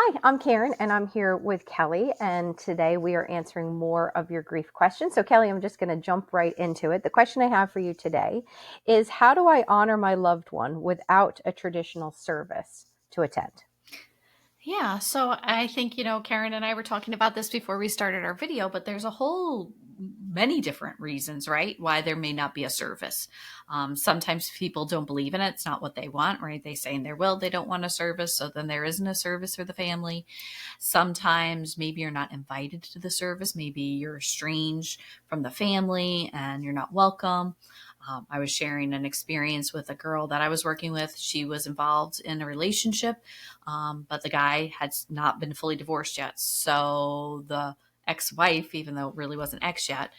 Hi, I'm Karyn, and I'm here with Kelly, and today we are answering more of your grief questions. So, Kelly, I'm just going to jump right into it. The question I have for you today is, how do I honor my loved one without a traditional service to attend? Yeah, so I think, Karen and I were talking about this before we started our video, but there's a whole many different reasons, right? Why there may not be a service. Sometimes people don't believe in it. It's not what they want, right? They say in their will they don't want a service, so then there isn't a service for the family. Sometimes maybe you're not invited to the service. Maybe you're estranged from the family and you're not welcome. I was sharing an experience with a girl that I was working with. She was involved in a relationship, but the guy had not been fully divorced yet. So the ex-wife, even though it really wasn't ex yet,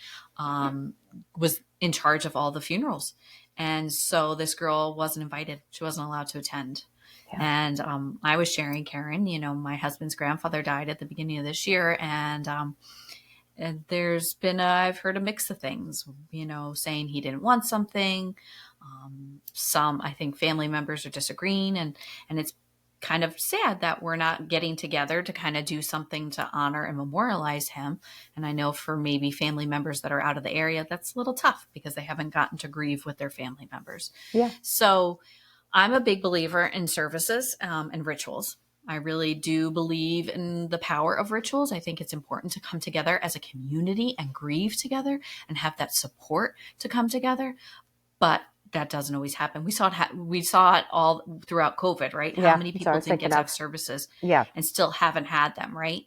was in charge of all the funerals. And so this girl wasn't invited. She wasn't allowed to attend. Yeah. And I was sharing, Karen, my husband's grandfather died at the beginning of this year. And there's been, I've heard a mix of things, saying he didn't want something. Some, I think family members are disagreeing, and it's kind of sad that we're not getting together to kind of do something to honor and memorialize him. And I know for maybe family members that are out of the area, that's a little tough because they haven't gotten to grieve with their family members. Yeah. So I'm a big believer in services and rituals. I really do believe in the power of rituals. I think it's important to come together as a community and grieve together and have that support to come together. But that doesn't always happen. We saw it all throughout COVID, right? How Yeah. many So I people was didn't get thinking to of, have services yeah. and still haven't had them, right?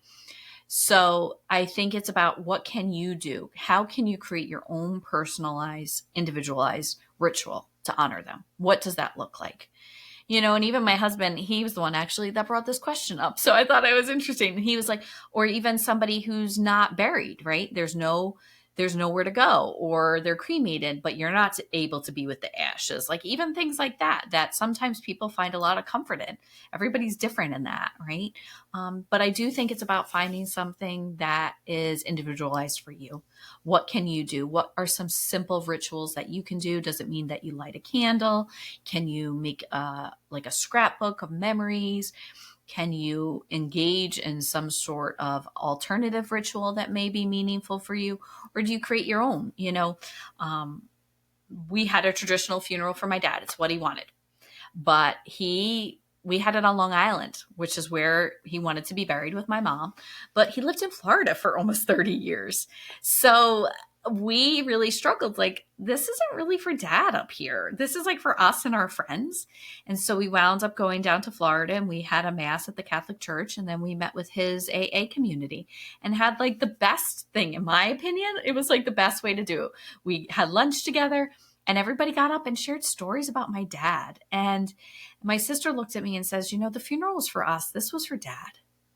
So I think it's about, what can you do? How can you create your own personalized, individualized ritual to honor them? What does that look like? And even my husband, he was the one actually that brought this question up. So I thought it was interesting. He was like, or even somebody who's not buried, right? There's nowhere to go, or they're cremated, but you're not able to be with the ashes. Like even things like that sometimes people find a lot of comfort in. Everybody's different in that, right? But I do think it's about finding something that is individualized for you. What can you do? What are some simple rituals that you can do? Does it mean that you light a candle? Can you make like a scrapbook of memories? Can you engage in some sort of alternative ritual that may be meaningful for you? Or do you create your own? Um, we had a traditional funeral for my dad. It's what he wanted. But we had it on Long Island, which is where he wanted to be buried with my mom. But he lived in Florida for almost 30 years. So we really struggled. Like, this isn't really for dad up here. This is like for us and our friends. And so we wound up going down to Florida, and we had a mass at the Catholic Church. And then we met with his AA community and had like the best thing, in my opinion. It was like the best way to do it. We had lunch together, and everybody got up and shared stories about my dad. And my sister looked at me and says, the funeral was for us. This was for dad.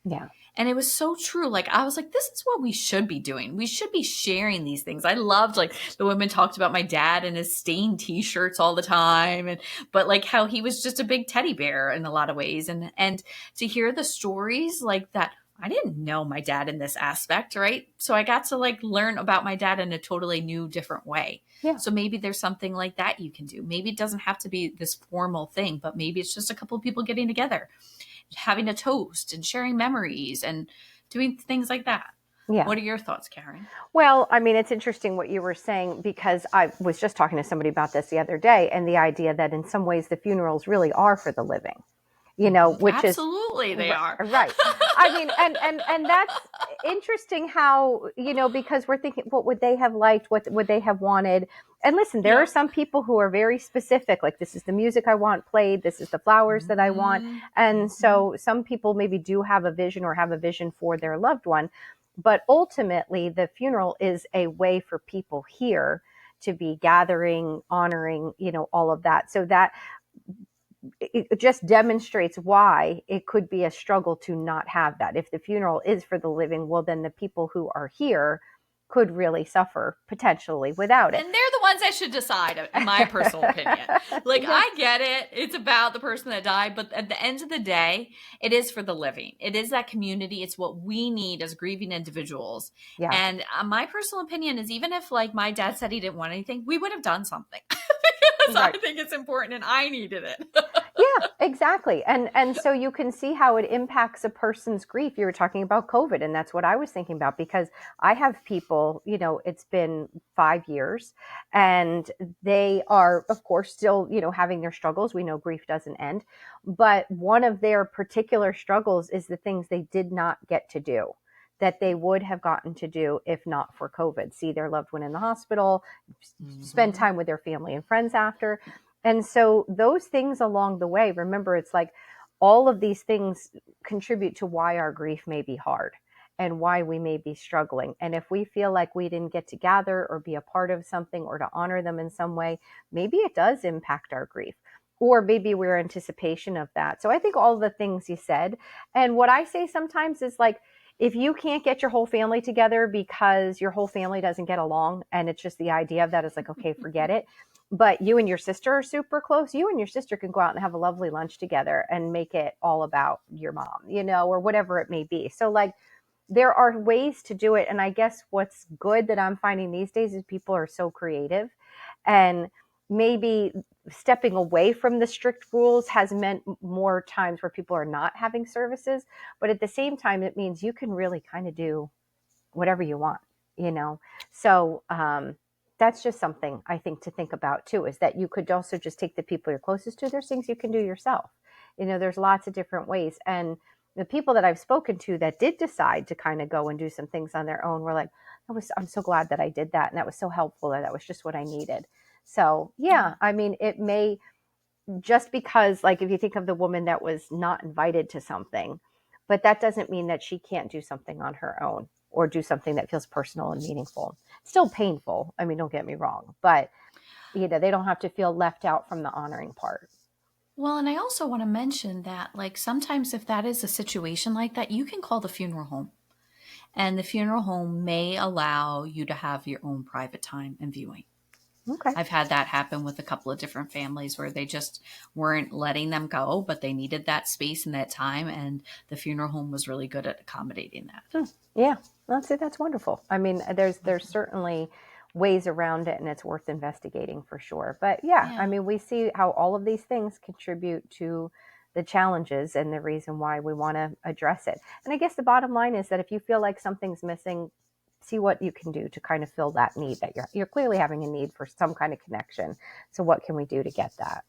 Yeah. And it was so true. Like, I was like, this is what we should be doing. We should be sharing these things. I loved, like, the women talked about my dad and his stained t-shirts all the time. But like how he was just a big teddy bear in a lot of ways. And to hear the stories like that, I didn't know my dad in this aspect, right? So I got to like learn about my dad in a totally new, different way. Yeah. So maybe there's something like that you can do. Maybe it doesn't have to be this formal thing, but maybe it's just a couple of people getting together, having a toast and sharing memories and doing things like that. Yeah. What are your thoughts, Karen? Well, I mean, it's interesting what you were saying, because I was just talking to somebody about this the other day, and the idea that in some ways the funerals really are for the living, which is Absolutely, they are. right. I mean, and that's interesting how, because we're thinking, what would they have liked? What would they have wanted? And listen, there are some people who are very specific, like, this is the music I want played. This is the flowers that I want. And so some people maybe do have a vision, or have a vision for their loved one. But ultimately, the funeral is a way for people here to be gathering, honoring, all of that. So that it just demonstrates why it could be a struggle to not have that. If the funeral is for the living, well, then the people who are here could really suffer potentially without it. And they're the ones that should decide, in my personal opinion. Like, Yeah. I get it. It's about the person that died. But at the end of the day, it is for the living. It is that community. It's what we need as grieving individuals. Yeah. And my personal opinion is, even if like my dad said he didn't want anything, we would have done something. Because Right. I think it's important and I needed it. Yeah, exactly. And so you can see how it impacts a person's grief. You were talking about COVID, and that's what I was thinking about, because I have people, it's been 5 years, and they are, of course, still, having their struggles. We know grief doesn't end, but one of their particular struggles is the things they did not get to do that they would have gotten to do if not for COVID. See their loved one in the hospital, spend Mm-hmm. time with their family and friends after. And so those things along the way, remember, it's like all of these things contribute to why our grief may be hard and why we may be struggling. And if we feel like we didn't get to gather or be a part of something or to honor them in some way, maybe it does impact our grief. Or maybe we're in anticipation of that. So I think all the things you said. And what I say sometimes is like, if you can't get your whole family together because your whole family doesn't get along, and it's just the idea of that is like, okay, forget it. But you and your sister are super close. You and your sister can go out and have a lovely lunch together and make it all about your mom, or whatever it may be. So like, there are ways to do it. And I guess what's good that I'm finding these days is people are so creative, and maybe stepping away from the strict rules has meant more times where people are not having services. But at the same time, it means you can really kind of do whatever you want, you know? So, that's just something I think to think about too, is that you could also just take the people you're closest to. There's things you can do yourself. There's lots of different ways. And the people that I've spoken to that did decide to kind of go and do some things on their own were like, I'm so glad that I did that. And that was so helpful. That was just what I needed. So yeah, Yeah. I mean, it may, just because, like, if you think of the woman that was not invited to something, but that doesn't mean that she can't do something on her own or do something that feels personal and meaningful. Still painful. I mean, don't get me wrong, but they don't have to feel left out from the honoring part. Well, and I also want to mention that, like, sometimes if that is a situation like that, you can call the funeral home, and the funeral home may allow you to have your own private time and viewing. Okay. I've had that happen with a couple of different families where they just weren't letting them go, but they needed that space and that time, and the funeral home was really good at accommodating that. Yeah, that's wonderful. I mean, there's certainly ways around it, and it's worth investigating for sure. But yeah, I Yeah. mean, we see how all of these things contribute to the challenges and the reason why we want to address it. And I guess the bottom line is that if you feel like something's missing, see what you can do to kind of fill that need, that you're clearly having a need for some kind of connection. So what can we do to get that?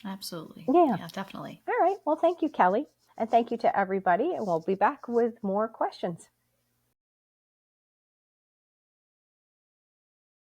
Absolutely. Yeah. Yeah, definitely. All right. Well, thank you, Kelly. And thank you to everybody. And we'll be back with more questions.